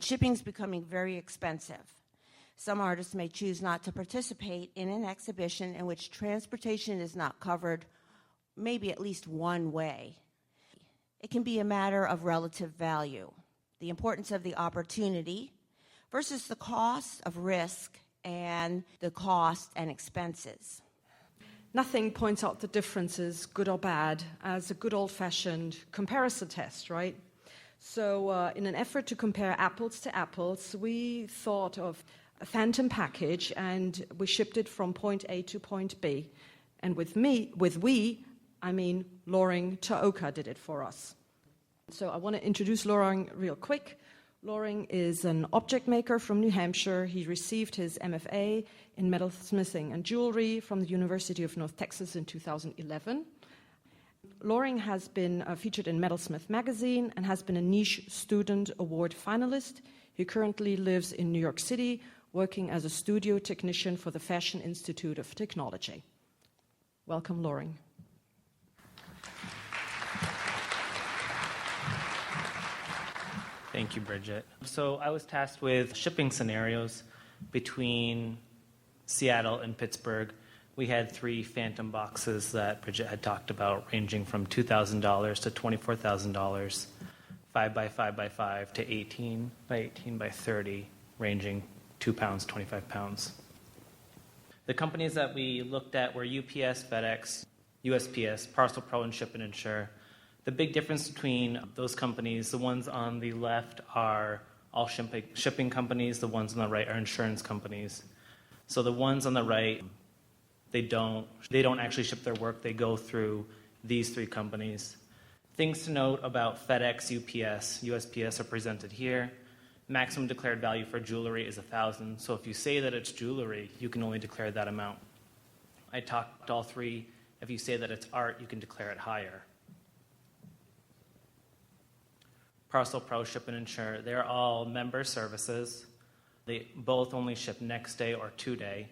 shipping's becoming very expensive. Some artists may choose not to participate in an exhibition in which transportation is not covered, maybe at least one way. It can be a matter of relative value, the importance of the opportunity versus the cost of risk and the cost and expenses. Nothing points out the differences, good or bad, as a good old-fashioned comparison test, right? So in an effort to compare apples to apples, we thought of a phantom package, and we shipped it from point A to point B. And with we, I mean Loring Taoka did it for us. So I want to introduce Loring real quick. Loring is an object maker from New Hampshire. He received his MFA in metalsmithing and jewelry from the University of North Texas in 2011. Loring has been featured in Metalsmith magazine and has been a niche student award finalist. He currently lives in New York City, working as a studio technician for the Fashion Institute of Technology. Welcome, Loring. Thank you, Bridget. So I was tasked with shipping scenarios between Seattle and Pittsburgh. We had 3 phantom boxes that Bridget had talked about, ranging from $2,000 to $24,000, 5 by 5 by 5 to 18 by 18 by 30, ranging 2 pounds, 25 pounds. The companies that we looked at were UPS, FedEx, USPS, Parcel Pro, and Ship and Insure. The big difference between those companies, the ones on the left are all shipping companies, the ones on the right are insurance companies. So the ones on the right, they don't actually ship their work, they go through these 3 companies. Things to note about FedEx, UPS, USPS are presented here. Maximum declared value for jewelry is $1,000. So if you say that it's jewelry, you can only declare that amount. I talked all 3. If you say that it's art, you can declare it higher. Parcel Pro, Ship and Insure, they're all member services. They both only ship next day or 2-day.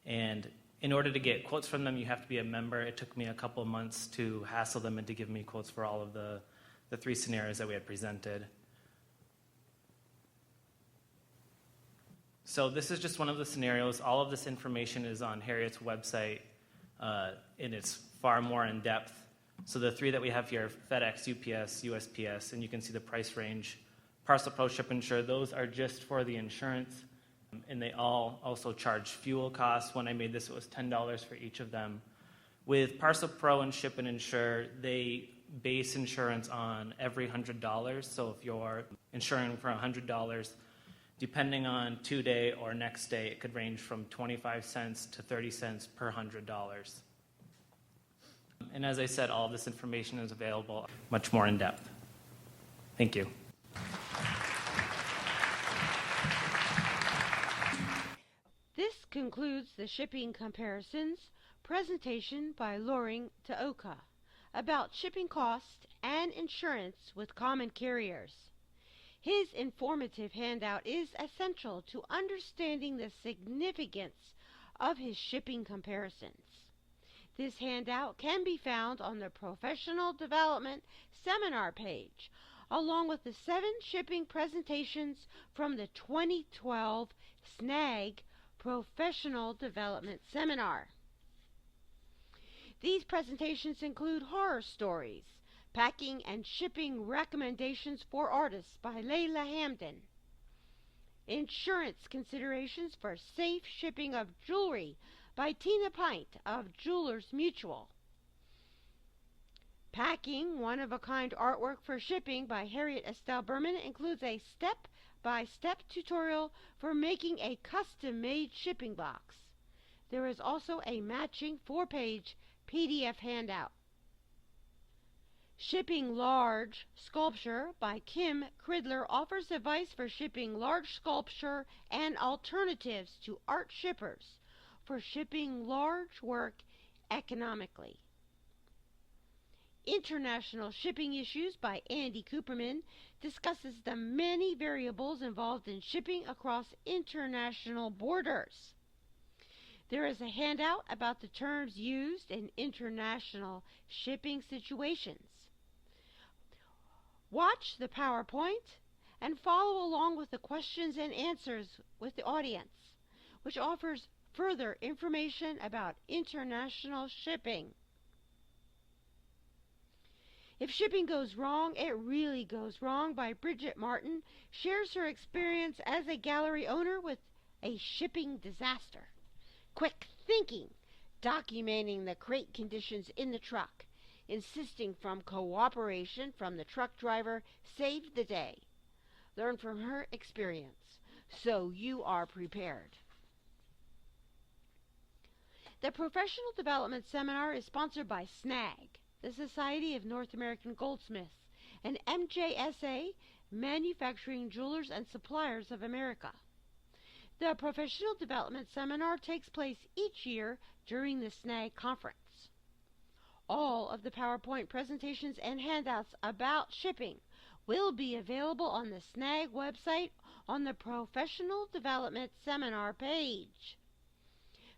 And in order to get quotes from them, you have to be a member. It took me a couple of months to hassle them and to give me quotes for all of the 3 scenarios that we had presented. So this is just one of the scenarios. All of this information is on Harriet's website, and it's far more in depth. So the 3 that we have here, FedEx, UPS, USPS, and you can see the price range. Parcel Pro, Ship, Insure, those are just for the insurance, and they all also charge fuel costs. When I made this, it was $10 for each of them. With Parcel Pro and Ship and Insure, they base insurance on every $100. So if you're insuring for $100, depending on 2-day or next day, it could range from 25 cents to 30 cents per $100. And as I said, all of this information is available much more in depth. Thank you. This concludes the shipping comparisons presentation by Loring Taoka about shipping costs and insurance with common carriers. His informative handout is essential to understanding the significance of his shipping comparisons. This handout can be found on the Professional Development Seminar page, along with the 7 shipping presentations from the 2012 SNAG Professional Development Seminar. These presentations include horror stories, packing and shipping recommendations for artists by Layla Hamden, insurance considerations for safe shipping of jewelry by Tina Pint of Jewelers Mutual, packing one-of-a-kind artwork for shipping by Harriet Estelle Berman includes a step-by-step tutorial for making a custom-made shipping box. There is also a matching 4-page PDF handout. Shipping large sculpture by Kim Cridler offers advice for shipping large sculpture and alternatives to art shippers for shipping large work economically. International Shipping Issues by Andy Cooperman discusses the many variables involved in shipping across international borders. There is a handout about the terms used in international shipping situations. Watch the PowerPoint and follow along with the questions and answers with the audience, which offers further information about international shipping. If Shipping Goes Wrong, It Really Goes Wrong by Bridget Martin shares her experience as a gallery owner with a shipping disaster. Quick thinking, documenting the crate conditions in the truck, insisting from cooperation from the truck driver saved the day. Learn from her experience so you are prepared. The Professional Development Seminar is sponsored by SNAG, the Society of North American Goldsmiths, and MJSA, Manufacturing Jewelers and Suppliers of America. The Professional Development Seminar takes place each year during the SNAG conference. All of the PowerPoint presentations and handouts about shipping will be available on the SNAG website on the Professional Development Seminar page.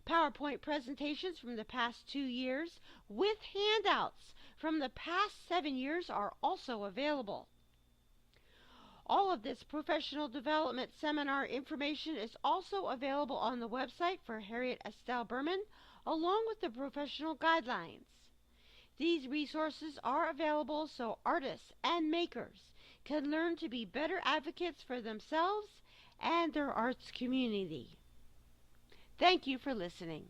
PowerPoint presentations from the past 2 years with handouts from the past 7 years are also available. All of this professional development seminar information is also available on the website for Harriet Estelle Berman, along with the professional guidelines. These resources are available so artists and makers can learn to be better advocates for themselves and their arts community. Thank you for listening.